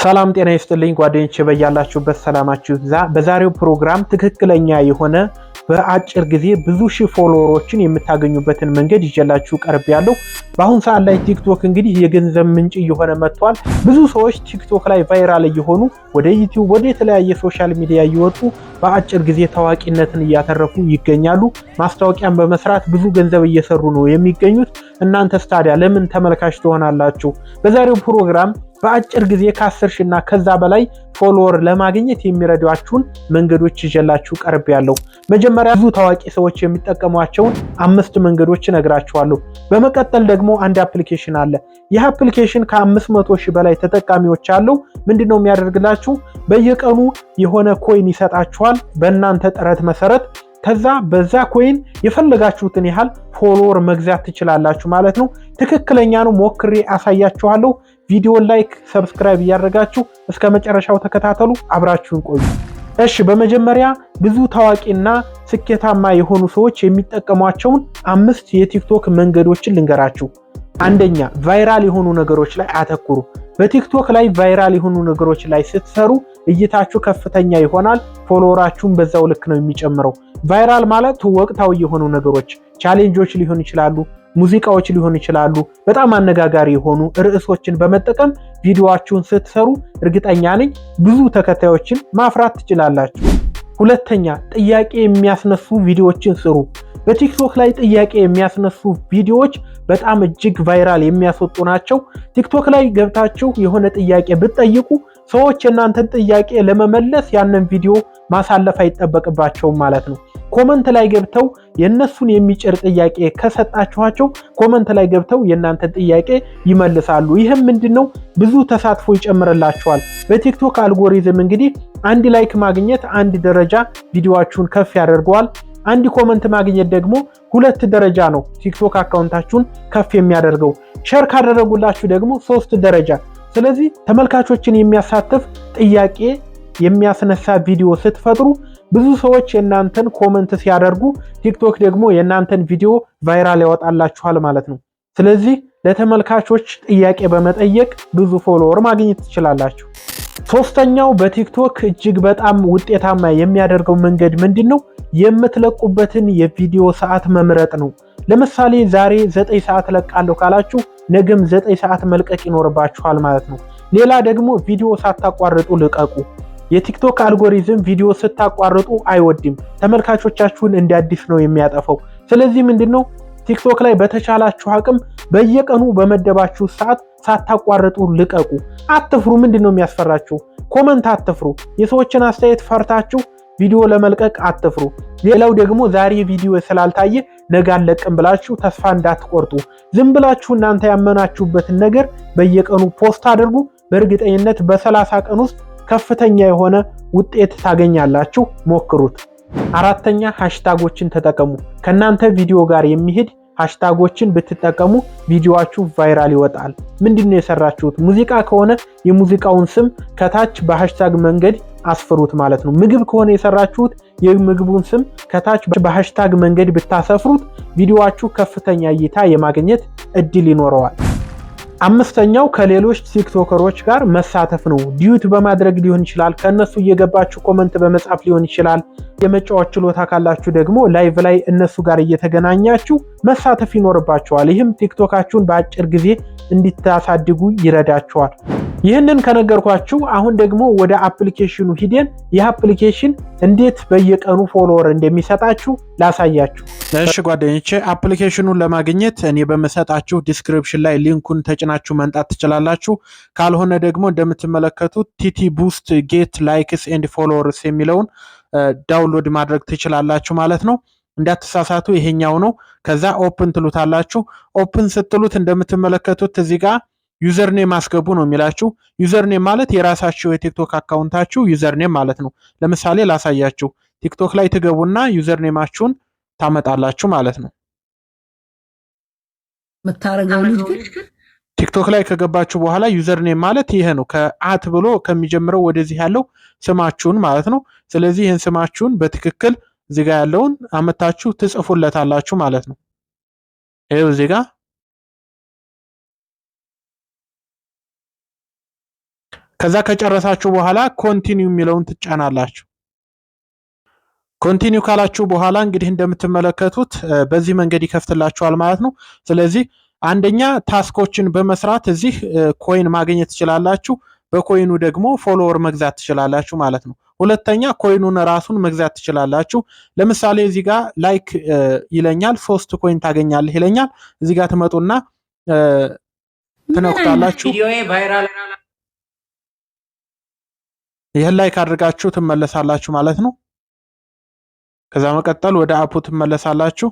ሰላም ጤና ይስጥልኝ ጓደኞቼ በያላችሁበት ሰላማችሁ ይብዛ። በዛሬው ፕሮግራም ትክክለኛ የሆነ በአጭር ጊዜ ብዙ ሺህ ፎሎወሮችን የምታገኙበትን መንገድ ይዤላችሁ ቀርቤያለሁ። በአሁን ሰዓት ላይ ቲክቶክ እንግዲህ የገንዘብ ምንጭ እየሆነ መጥቷል። ብዙ ሰዎች ቲክቶክ ላይ ቫይራል እየሆኑ ወደ ዩቲዩብ ወደ የተለያየ ሶሻል ሚዲያ እየወጡ በአጭር ጊዜ ታዋቂነትን እያተረፉ ይገኛሉ። ማስታወቂያን በመስራት ብዙ ገንዘብ እየሰሩ ነው የሚገኙት። እናንተስ ታዲያ ለምን ተመልካች ትሆናላችሁ? በዛሬው ፕሮግራም በአጭር ጊዜ ከ10 ሺህ እና ከዛ በላይ ፎሎወር ለማግኘት የሚረዷችሁን መንገዶች ይዤላችሁ ቀርቤያለሁ። መጀመሪያ ብዙ ታዋቂ ሰዎች የሚጠቀሟቸውን 5 መንገዶች እነግራችኋለሁ። በመቀጠል ደግሞ አንድ አፕሊኬሽን አለ። ይህ አፕሊኬሽን ከ500 ሺህ በላይ ተጠቃሚዎች አለው። ምንድነው የሚያደርግላችሁ? በየቀኑ የሆነ ኮይን ይሰጣችኋል በእናንተ ጥረት መሰረት። ከዛ በዛ ኮይን የፈለጋችሁትን ያህል ፎሎወር መግዛት ትችላላችሁ ማለት ነው። ትክክለኛ ነው። ሞክሬ አሳያችኋለሁ። ቪዲዮ ላይክ፣ ሰብስክራይብ እያደረጋችሁ እስከ መጨረሻው ተከታተሉ። አብራችሁን ቆዩ። እሺ፣ በመጀመሪያ ብዙ ታዋቂና ስኬታማ የሆኑ ሰዎች የሚጠቀሟቸውን 5 የቲክቶክ መንገዶችን ልንገራችሁ። አንደኛ፣ ቫይራል የሆኑ ነገሮች ላይ አተኩሩ። በቲክቶክ ላይ ቫይራል የሆኑ ነገሮች ላይ ስትሰሩ እይታችሁ ከፍተኛ ይሆናል፣ ፎሎወራችሁን በዛው ልክ ነው የሚጨምረው። ቫይራል ማለት ወቅታዊ የሆኑ ነገሮች፣ ቻሌንጆች ሊሆን ይችላሉ፣ ሙዚቃዎች ሊሆኑ ይችላሉ። በጣም አነጋጋሪ የሆኑ ርዕሶችን በመጠቀም ቪዲዮአችሁን ስትሰሩ እርግጠኛ ነኝ ብዙ ተከታዮችን ማፍራት ትችላላችሁ። ሁለተኛ፣ ጥያቄ የሚያስነሱ ቪዲዮዎችን ስሩ። በቲክቶክ ላይ ጥያቄ የሚያስነሱ ቪዲዮዎች በጣም እጅግ ቫይራል የሚያስወጡ ናቸው። ቲክቶክ ላይ ገብታችሁ የሆነ ጥያቄ ብትጠይቁ ሰዎች የእናንተን ጥያቄ ለመመለስ ያንን ቪዲዮ ማሳለፍ አይጠበቅባቸውም ማለት ነው። ኮመንት ላይ ገብተው የነሱን የሚጭር ጥያቄ ከሰጣችኋቸው ኮመንት ላይ ገብተው የእናንተን ጥያቄ ይመልሳሉ። ይህም ምንድነው? ብዙ ተሳትፎ ይጨምርላችኋል። በቲክቶክ አልጎሪዝም እንግዲህ አንድ ላይክ ማግኘት አንድ ደረጃ ቪዲዮአችሁን ከፍ ያደርገዋል። አንድ ኮመንት ማግኘት ደግሞ 2 ደረጃ ነው ቲክቶክ አካውንታችሁን ከፍ የሚያደርገው። ሼር ካደረጉላችሁ ደግሞ 3 ደረጃ። ስለዚህ ተመልካቾችን የሚያሳትፍ ጥያቄ የሚያስነሳ ቪዲዮ ስትፈጥሩ ብዙ ሰዎች የእናንተን ኮመንት ሲያደርጉ ቲክቶክ ደግሞ የእናንተን ቪዲዮ ቫይራል ያወጣላችኋል ማለት ነው። ስለዚህ ለተመልካቾች ጥያቄ በመጠየቅ ብዙ ፎሎወር ማግኘት ትችላላችሁ። ሶስተኛው በቲክቶክ እጅግ በጣም ውጤታማ የሚያደርገው መንገድ ምንድነው? የምትለቁበትን የቪዲዮ ሰዓት መምረጥ ነው። ለምሳሌ ዛሬ 9 ሰዓት ለቃለሁ ካላችሁ ነገም 9 ሰዓት መልቀቅ ይኖርባችኋል ማለት ነው። ሌላ ደግሞ ቪዲዮ ሳታቋርጡ ልቀቁ። የቲክቶክ አልጎሪዝም ቪዲዮ ስታቋርጡ አይወድም። ተመልካቾቻችሁን እንደ አዲስ ነው የሚያጠፋው። ስለዚህ ምንድነው ቲክቶክ ላይ በተቻላችሁ አቅም በየቀኑ በመደባችሁ ሰዓት ሳታቋርጡ ልቀቁ። አትፍሩ። ምንድነው የሚያስፈራችሁ? ኮመንት አትፍሩ። የሰዎችን አስተያየት ፈርታችሁ ቪዲዮ ለመልቀቅ አትፍሩ። ሌላው ደግሞ ዛሬ ቪዲዮ ስላልታየ ነገ አለቅም ብላችሁ ተስፋ እንዳትቆርጡ። ዝም ብላችሁ እናንተ ያመናችሁበትን ነገር በየቀኑ ፖስት አድርጉ። በእርግጠኝነት በ30 ቀን ውስጥ ከፍተኛ የሆነ ውጤት ታገኛላችሁ። ሞክሩት። አራተኛ፣ ሃሽታጎችን ተጠቀሙ። ከናንተ ቪዲዮ ጋር የሚሄድ ሃሽታጎችን ብትጠቀሙ ቪዲዮአችሁ ቫይራል ይወጣል። ምንድነው የሰራችሁት? ሙዚቃ ከሆነ የሙዚቃውን ስም ከታች በሃሽታግ መንገድ አስፍሩት ማለት ነው። ምግብ ከሆነ የሰራችሁት የምግቡን ስም ከታች በሃሽታግ መንገድ ብታሰፍሩት ቪዲዮአችሁ ከፍተኛ እይታ የማግኘት እድል ይኖረዋል። አምስተኛው ከሌሎች ቲክቶከሮች ጋር መሳተፍ ነው። ዲዩት በማድረግ ሊሆን ይችላል። ከነሱ እየገባችሁ ኮመንት በመጻፍ ሊሆን ይችላል። የመጫወት ችሎታ ካላችሁ ደግሞ ላይቭ ላይ እነሱ ጋር እየተገናኛችሁ መሳተፍ ይኖርባችኋል። ይህም ቲክቶካችሁን በአጭር ጊዜ እንድታሳድጉ ይረዳችኋል። ይህንን ከነገርኳችሁ አሁን ደግሞ ወደ አፕሊኬሽኑ ሂደን ይህ አፕሊኬሽን እንዴት በየቀኑ ፎሎወር እንደሚሰጣችሁ ላሳያችሁ። እሺ ጓደኞቼ፣ አፕሊኬሽኑን ለማግኘት እኔ በመሰጣችሁ ዲስክሪፕሽን ላይ ሊንኩን ተጭናችሁ መንጣት ትችላላችሁ። ካልሆነ ደግሞ እንደምትመለከቱት ቲቲ ቡስት ጌት ላይክስ ኤንድ ፎሎወርስ የሚለውን ዳውንሎድ ማድረግ ትችላላችሁ ማለት ነው። እንዳትሳሳቱ፣ ይሄኛው ነው። ከዛ ኦፕን ትሉታላችሁ። ኦፕን ስትሉት እንደምትመለከቱት እዚህ ጋር ዩዘርኔም አስገቡ ነው የሚላችሁ። ዩዘርኔም ማለት የራሳችሁ የቲክቶክ አካውንታችሁ ዩዘርኔም ማለት ነው። ለምሳሌ ላሳያችሁ። ቲክቶክ ላይ ትገቡና ዩዘርኔማችሁን ታመጣላችሁ ማለት ነው። ቲክቶክ ላይ ከገባችሁ በኋላ ዩዘርኔም ማለት ይሄ ነው። ከአት ብሎ ከሚጀምረው ወደዚህ ያለው ስማችሁን ማለት ነው። ስለዚህ ይህን ስማችሁን በትክክል እዚህ ጋር ያለውን አመታችሁ ትጽፉለታላችሁ ማለት ነው። ይሄው እዚህ ጋር ከዛ ከጨረሳችሁ በኋላ ኮንቲኒው የሚለውን ትጫናላችሁ። ኮንቲኒው ካላችሁ በኋላ እንግዲህ እንደምትመለከቱት በዚህ መንገድ ይከፍትላችኋል ማለት ነው። ስለዚህ አንደኛ ታስኮችን በመስራት እዚህ ኮይን ማግኘት ትችላላችሁ። በኮይኑ ደግሞ ፎሎወር መግዛት ትችላላችሁ ማለት ነው። ሁለተኛ ኮይኑን ራሱን መግዛት ትችላላችሁ። ለምሳሌ እዚህ ጋር ላይክ ይለኛል 3 ኮይን ታገኛለህ ይለኛል። እዚህ ጋር ትመጡና ትነኩታላችሁ። ይህን ላይክ አድርጋችሁ ትመለሳላችሁ ማለት ነው። ከዛ መቀጠል ወደ አፑ ትመለሳላችሁ።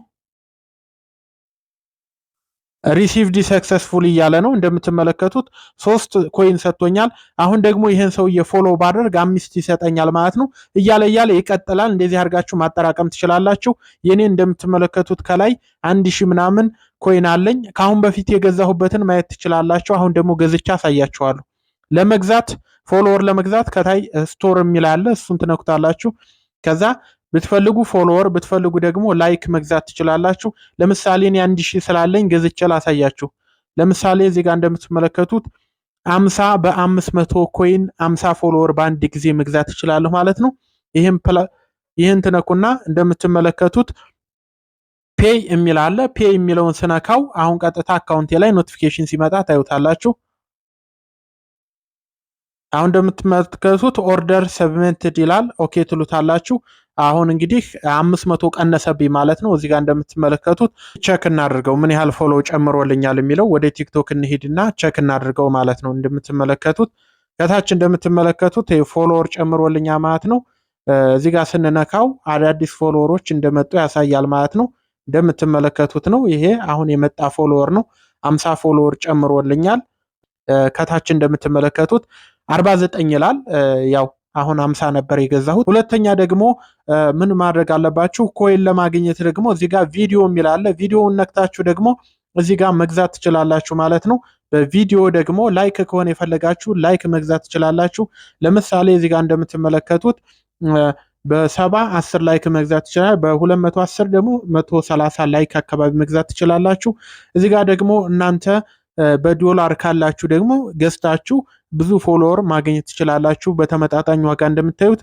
ሪሲቭድ ሰክሰስፉል እያለ ነው እንደምትመለከቱት 3 ኮይን ሰጥቶኛል። አሁን ደግሞ ይህን ሰውዬ ፎሎ ባደርግ 5 ይሰጠኛል ማለት ነው። እያለ ይቀጥላል። እንደዚህ አድርጋችሁ ማጠራቀም ትችላላችሁ። የኔ እንደምትመለከቱት ከላይ 1000 ምናምን ኮይን አለኝ። ከአሁን በፊት የገዛሁበትን ማየት ትችላላችሁ። አሁን ደግሞ ገዝቻ አሳያችኋለሁ። ለመግዛት ፎሎወር ለመግዛት ከታይ ስቶር የሚል አለ። እሱን ትነኩታላችሁ። ከዛ ብትፈልጉ ፎሎወር ብትፈልጉ ደግሞ ላይክ መግዛት ትችላላችሁ። ለምሳሌ እኔ 1000 ስላለኝ ገዝቼ ላሳያችሁ። ለምሳሌ እዚህ ጋር እንደምትመለከቱት 50 በ500 ኮይን 50 ፎሎወር በአንድ ጊዜ መግዛት ትችላለሁ ማለት ነው። ይህን ትነኩና እንደምትመለከቱት ፔይ የሚል አለ። ፔይ የሚለውን ስነካው አሁን ቀጥታ አካውንቴ ላይ ኖቲፊኬሽን ሲመጣ ታዩታላችሁ። አሁን እንደምትመለከቱት ኦርደር ሰብሚትድ ይላል። ኦኬ ትሉታላችሁ። አሁን እንግዲህ 500 ቀነሰብኝ ማለት ነው። እዚህ ጋር እንደምትመለከቱት ቼክ እናድርገው ምን ያህል ፎሎው ጨምሮልኛል የሚለው ወደ ቲክቶክ እንሂድና ቼክ እናድርገው ማለት ነው። እንደምትመለከቱት ከታች እንደምትመለከቱት ፎሎወር ጨምሮልኛል ማለት ነው። እዚህ ጋር ስንነካው አዳዲስ ፎሎወሮች እንደመጡ ያሳያል ማለት ነው። እንደምትመለከቱት ነው። ይሄ አሁን የመጣ ፎሎወር ነው። 50 ፎሎወር ጨምሮልኛል። ከታች እንደምትመለከቱት 49 ይላል። ያው አሁን 50 ነበር የገዛሁት። ሁለተኛ ደግሞ ምን ማድረግ አለባችሁ? ኮይን ለማግኘት ደግሞ እዚህ ጋር ቪዲዮ የሚል አለ። ቪዲዮውን ነክታችሁ ደግሞ እዚህ ጋር መግዛት ትችላላችሁ ማለት ነው። በቪዲዮ ደግሞ ላይክ ከሆነ የፈለጋችሁ ላይክ መግዛት ትችላላችሁ። ለምሳሌ እዚህ ጋር እንደምትመለከቱት በ10 ላይክ መግዛት ይችላል። በ210 ደግሞ 130 ላይክ አካባቢ መግዛት ትችላላችሁ። እዚህ ጋር ደግሞ እናንተ በዶላር ካላችሁ ደግሞ ገዝታችሁ ብዙ ፎሎወር ማግኘት ትችላላችሁ። በተመጣጣኝ ዋጋ እንደምታዩት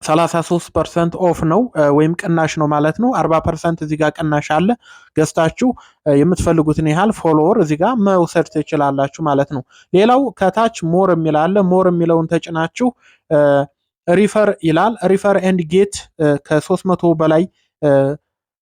33% ኦፍ ነው ወይም ቅናሽ ነው ማለት ነው። 40% እዚህ ጋር ቅናሽ አለ። ገዝታችሁ የምትፈልጉትን ያህል ፎሎወር እዚህ ጋር መውሰድ ትችላላችሁ ማለት ነው። ሌላው ከታች ሞር የሚል አለ። ሞር የሚለውን ተጭናችሁ ሪፈር ይላል። ሪፈር ኤንድ ጌት ከ300 በላይ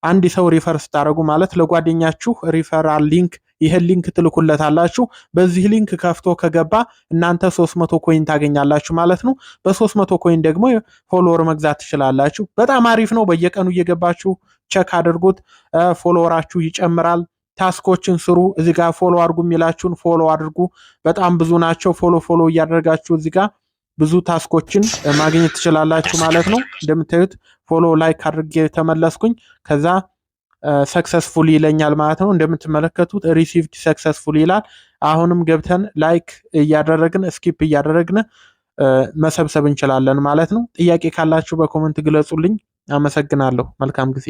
አንድ ሰው ሪፈር ስታደርጉ ማለት ለጓደኛችሁ ሪፈራል ሊንክ ይሄን ሊንክ ትልኩለታላችሁ። በዚህ ሊንክ ከፍቶ ከገባ እናንተ 300 ኮይን ታገኛላችሁ ማለት ነው። በ300 ኮይን ደግሞ ፎሎወር መግዛት ትችላላችሁ። በጣም አሪፍ ነው። በየቀኑ እየገባችሁ ቸክ አድርጉት። ፎሎወራችሁ ይጨምራል። ታስኮችን ስሩ። እዚህ ጋር ፎሎ አድርጉ የሚላችሁን ፎሎ አድርጉ። በጣም ብዙ ናቸው። ፎሎ እያደረጋችሁ እዚህ ጋር ብዙ ታስኮችን ማግኘት ትችላላችሁ ማለት ነው። እንደምታዩት ፎሎ ላይክ አድርጌ ተመለስኩኝ። ከዛ ሰክሰስፉል ይለኛል ማለት ነው። እንደምትመለከቱት ሪሲቭድ ሰክሰስፉል ይላል። አሁንም ገብተን ላይክ እያደረግን ስኪፕ እያደረግን መሰብሰብ እንችላለን ማለት ነው። ጥያቄ ካላችሁ በኮመንት ግለጹልኝ። አመሰግናለሁ። መልካም ጊዜ